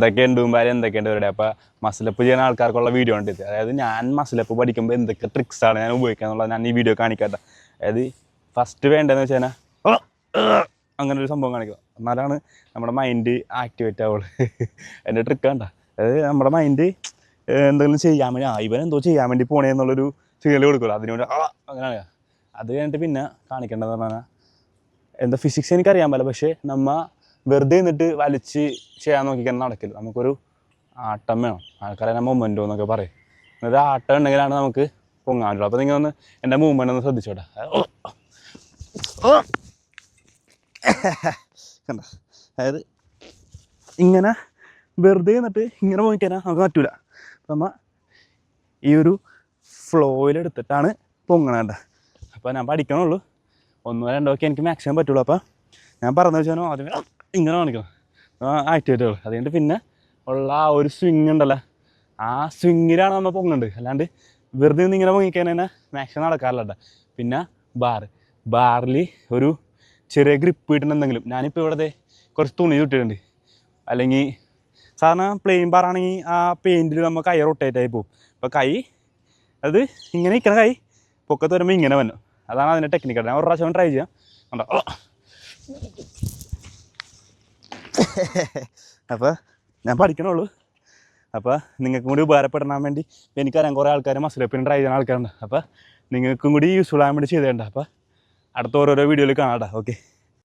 എന്തൊക്കെയുണ്ട് മുമ്പാലും എന്തൊക്കെയുണ്ട് അവരുടെ. അപ്പോൾ മസിലപ്പ് ചെയ്യുന്ന ആൾക്കാർക്കുള്ള വീഡിയോ ഉണ്ട് ഇത്. അതായത് ഞാൻ മസിലപ്പ് പഠിക്കുമ്പോൾ എന്തൊക്കെ ട്രിക്സാണ് ഞാൻ ഉപയോഗിക്കുക എന്നുള്ളത് ഞാൻ ഈ വീഡിയോ കാണിക്കട്ടെ. അതായത് ഫസ്റ്റ് വേണ്ടതെന്ന് വെച്ച് കഴിഞ്ഞാൽ അങ്ങനെ ഒരു സംഭവം കാണിക്കുക. എന്നാലാണ് നമ്മുടെ മൈൻഡ് ആക്ടിവേറ്റ് ആവുള്ളൂ. എൻ്റെ ട്രിക്ക് വേണ്ട. അതായത് നമ്മുടെ മൈൻഡ് എന്തെങ്കിലും ചെയ്യാൻ വേണ്ടി ഇവൻ എന്തോ ചെയ്യാൻ വേണ്ടി പോണേ എന്നുള്ളൊരു സിഗ്നൽ കൊടുക്കുമല്ലോ, അതിനുവേണ്ടി അങ്ങനെയാണ്. അത് കഴിഞ്ഞിട്ട് പിന്നെ കാണിക്കേണ്ടതെന്ന് പറഞ്ഞാൽ എന്താ ഫിസിക്സ് എനിക്കറിയാൻ പറ്റില്ല, പക്ഷേ നമ്മൾ വെറുതെ നിന്നിട്ട് വലിച്ച് ചെയ്യാൻ നോക്കിക്കാൻ നടക്കില്ല. നമുക്കൊരു ആട്ടം വേണം. ആൾക്കാരെ മൊമെൻറ്റോ എന്നൊക്കെ പറയും. എന്നിട്ട് ആട്ടം ഉണ്ടെങ്കിലാണ് നമുക്ക് പൊങ്ങാൻ പറ്റുള്ളൂ. അപ്പോൾ നിങ്ങൾ ഒന്ന് എൻ്റെ മൂവ്മെൻ്റ് ഒന്ന് ശ്രദ്ധിച്ചോട്ടെ. കണ്ട, അതായത് ഇങ്ങനെ വെറുതെ നിന്നിട്ട് ഇങ്ങനെ പോയിക്കഴിഞ്ഞാൽ നമുക്ക് പറ്റൂല. നമ്മൾ ഈ ഒരു ഫ്ലോയിലെടുത്തിട്ടാണ് പൊങ്ങണേണ്ട. അപ്പോൾ ഞാൻ പഠിക്കണുള്ളൂ, 1-2 ഒക്കെ എനിക്ക് മാക്സിമം പറ്റുള്ളൂ. അപ്പോൾ ഞാൻ പറഞ്ഞു വെച്ചാൽ ആദ്യമേ ഇങ്ങനെ കാണിക്കണം, ആക്ടിവേറ്റ് ആവുള്ളൂ. അതുകൊണ്ട് പിന്നെ ഉള്ള ആ ഒരു സ്വിങ് ഉണ്ടല്ലോ, ആ സ്വിങ്ങിലാണ് നമ്മൾ പൊങ്ങുന്നുണ്ട്. അല്ലാണ്ട് വെറുതെ നിന്ന് ഇങ്ങനെ പൊങ്ങിക്കഴിഞ്ഞാൽ മാക്സിമം നടക്കാറില്ല. പിന്നെ ബാറിൽ ഒരു ചെറിയ ഗ്രിപ്പ് കിട്ടുന്നുണ്ടെങ്കിലും, ഞാനിപ്പോൾ ഇവിടെ കുറച്ച് തുണി ചുട്ടിട്ടുണ്ട്. അല്ലെങ്കിൽ സാധാരണ പ്ലെയിൻ ബാറാണെങ്കിൽ ആ പെയിൻറ്റിൽ നമ്മൾ കൈ റൊട്ടേറ്റ് ആയി പോകും. അപ്പോൾ കൈ അത് ഇങ്ങനെ നിൽക്കണ കൈ പൊക്കത്ത് വരുമ്പോൾ ഇങ്ങനെ വന്നു. അതാണ് അതിൻ്റെ ടെക്നിക്ക്. ഞാൻ ഒരു പ്രാവശ്യം ട്രൈ ചെയ്യാം. ഉണ്ടോ? അപ്പോൾ ഞാൻ പഠിക്കണുള്ളൂ. അപ്പോൾ നിങ്ങൾക്കും കൂടി ഉപകാരപ്പെടാൻ വേണ്ടി എനിക്കറിയാം കുറേ ആൾക്കാർ മസിലപ്പിന് ട്രൈ ചെയ്യുന്ന ആൾക്കാരുണ്ട്. അപ്പോൾ നിങ്ങൾക്കും കൂടി യൂസ്ഫുൾ ആകാൻ വേണ്ടി ചെയ്തേണ്ട. അപ്പോൾ അടുത്ത ഓരോരോ വീഡിയോയിൽ കാണാം. ഓക്കെ.